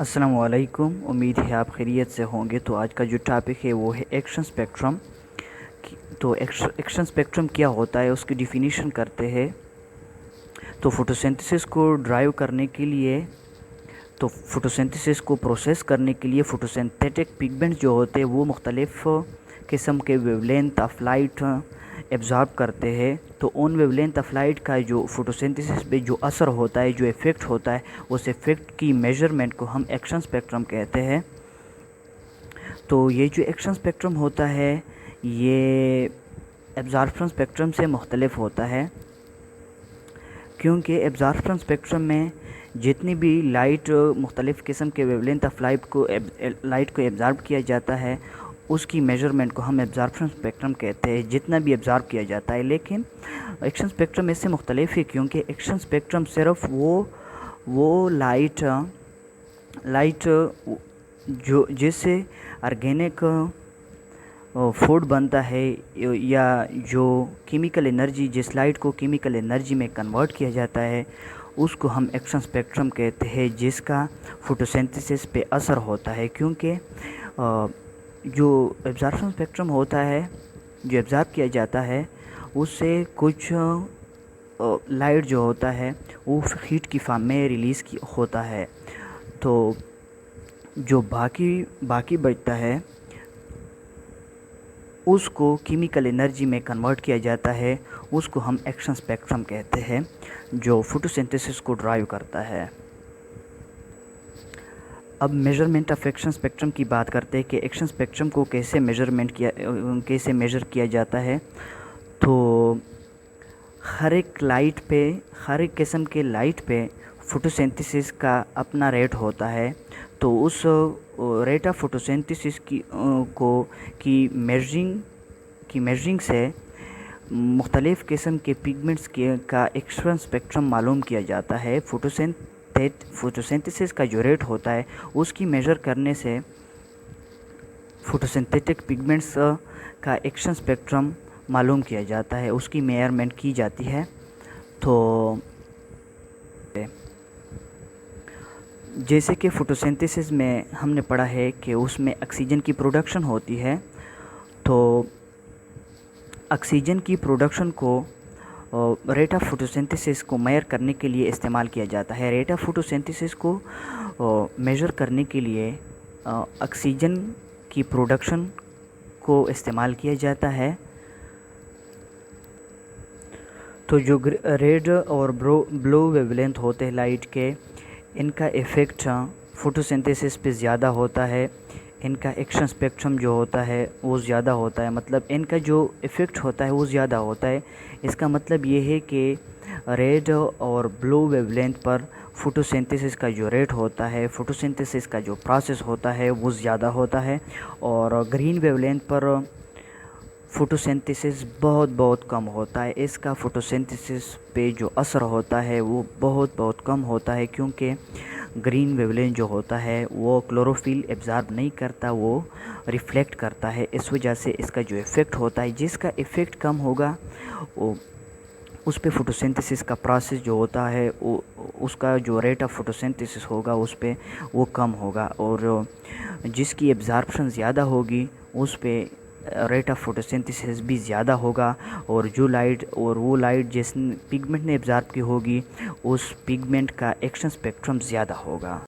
अस्सलाम वालेकुम। उम्मीद है आप खैरियत से होंगे। तो आज का जो टॉपिक है वो है एक्शन स्पेक्ट्रम। तो एक्शन स्पेक्ट्रम क्या होता है उसकी डिफिनीशन करते हैं। तो फोटोसिंथेसिस को ड्राइव करने के लिए, तो फोटोसिंथेसिस को प्रोसेस करने के लिए फोटोसिंथेटिक पिगमेंट जो होते हैं वो मुख्तलिफ़ किस्म के वेवलेंथ ऑफ लाइट एब्ज़ॉर्ब करते हैं। तो उन वेवलेंथ ऑफ लाइट का जो फोटोसिंथेसिस पे जो असर होता है, जो इफ़ेक्ट होता है, उस इफ़ेक्ट की मेजरमेंट को हम एक्शन स्पेक्ट्रम कहते हैं। तो ये जो एक्शन स्पेक्ट्रम होता है ये एब्ज़ॉर्प्शन स्पेक्ट्रम से मुख्तलिफ होता है, क्योंकि एब्ज़ॉर्प्शन स्पेक्ट्रम में जितनी भी लाइट मुख्तलिफ़ किस्म के वेवलेंथ ऑफ लाइट को एब्ज़ॉर्ब किया जाता है उसकी मेजरमेंट को हम एब्ज़ॉर्प्शन स्पेक्ट्रम कहते हैं, जितना भी एब्ज़ॉर्ब किया जाता है। लेकिन एक्शन स्पेक्ट्रम इससे मुख्तलिफ है, क्योंकि एक्शन स्पेक्ट्रम सिर्फ वो लाइट जो जिससे ऑर्गेनिक फूड बनता है या जो केमिकल एनर्जी, जिस लाइट को केमिकल एनर्जी में कन्वर्ट किया जाता है उसको हम एक्शन स्पेक्ट्रम कहते हैं, जिसका फोटोसिंथेसिस पे असर होता है। क्योंकि जो एब्ज़ॉर्प्शन स्पेक्ट्रम होता है, जो एब्ज़ॉर्ब किया जाता है उससे कुछ लाइट जो होता है वो हीट की फॉर्म में रिलीज़ होता है। तो जो बाकी बचता है उसको केमिकल एनर्जी में कन्वर्ट किया जाता है, उसको हम एक्शन स्पेक्ट्रम कहते हैं, जो फोटोसिंथेसिस को ड्राइव करता है। अब मेजरमेंट ऑफ एक्शन स्पेक्ट्रम की बात करते हैं कि एक्शन स्पेक्ट्रम को कैसे मेज़र किया जाता है। तो हर एक किस्म के लाइट पे फोटोसिंथेसिस का अपना रेट होता है। तो उस रेट ऑफ फोटोसिंथेसिस की मेजरिंग से मुख्तलिफ़ किस्म के पिगमेंट्स का एक्शन स्पेक्ट्रम मालूम किया जाता है। फोटोसिंथेसिस का जो रेट होता है उसकी मेजर करने से फोटोसिंथेटिक पिगमेंट्स का एक्शन स्पेक्ट्रम मालूम किया जाता है, उसकी मेजरमेंट की जाती है। तो जैसे कि फोटोसिंथेसिस में हमने पढ़ा है कि उसमें ऑक्सीजन की प्रोडक्शन होती है। तो ऑक्सीजन की प्रोडक्शन को रेट ऑफ फोटोसिंथेसिस को मेजर करने के लिए इस्तेमाल किया जाता है। रेट ऑफ फोटोसिंथेसिस को मेजर करने के लिए ऑक्सीजन की प्रोडक्शन को इस्तेमाल किया जाता है। तो जो रेड और ब्लू वेवलेंथ होते हैं लाइट के, इनका इफ़ेक्ट फोटोसिंथेसिस पे ज़्यादा होता है, इनका एक्शन स्पेक्ट्रम जो होता है वो ज़्यादा होता है, मतलब इनका जो इफ़ेक्ट होता है वो ज़्यादा होता है। इसका मतलब ये है कि रेड और ब्लू वेवलेंथ पर फोटोसिंथेसिस का जो रेट होता है, फोटोसिंथेसिस का जो प्रोसेस होता है वो ज़्यादा होता है, और ग्रीन वेवलेंथ पर फोटोसिंथेसिस बहुत कम होता है। इसका फोटोसिंथेसिस पे जो असर होता है वो बहुत कम होता है, क्योंकि ग्रीन वेवलेंथ जो होता है वो क्लोरोफिल एब्ज़ॉर्ब नहीं करता, वो रिफ्लेक्ट करता है। इस वजह से इसका जो इफ़ेक्ट होता है, जिसका इफ़ेक्ट कम होगा वो उस पे फोटोसिंथेसिस का प्रोसेस जो होता है वो उसका जो रेट ऑफ फोटोसिंथेसिस होगा उस पे वो कम होगा, और जिसकी एब्ज़ॉर्प्शन ज़्यादा होगी उस पे रेट ऑफ फोटोसिंथेसिस भी ज़्यादा होगा, और वो लाइट जिस पिगमेंट ने एब्ज़ॉर्ब की होगी उस पिगमेंट का एक्शन स्पेक्ट्रम ज़्यादा होगा।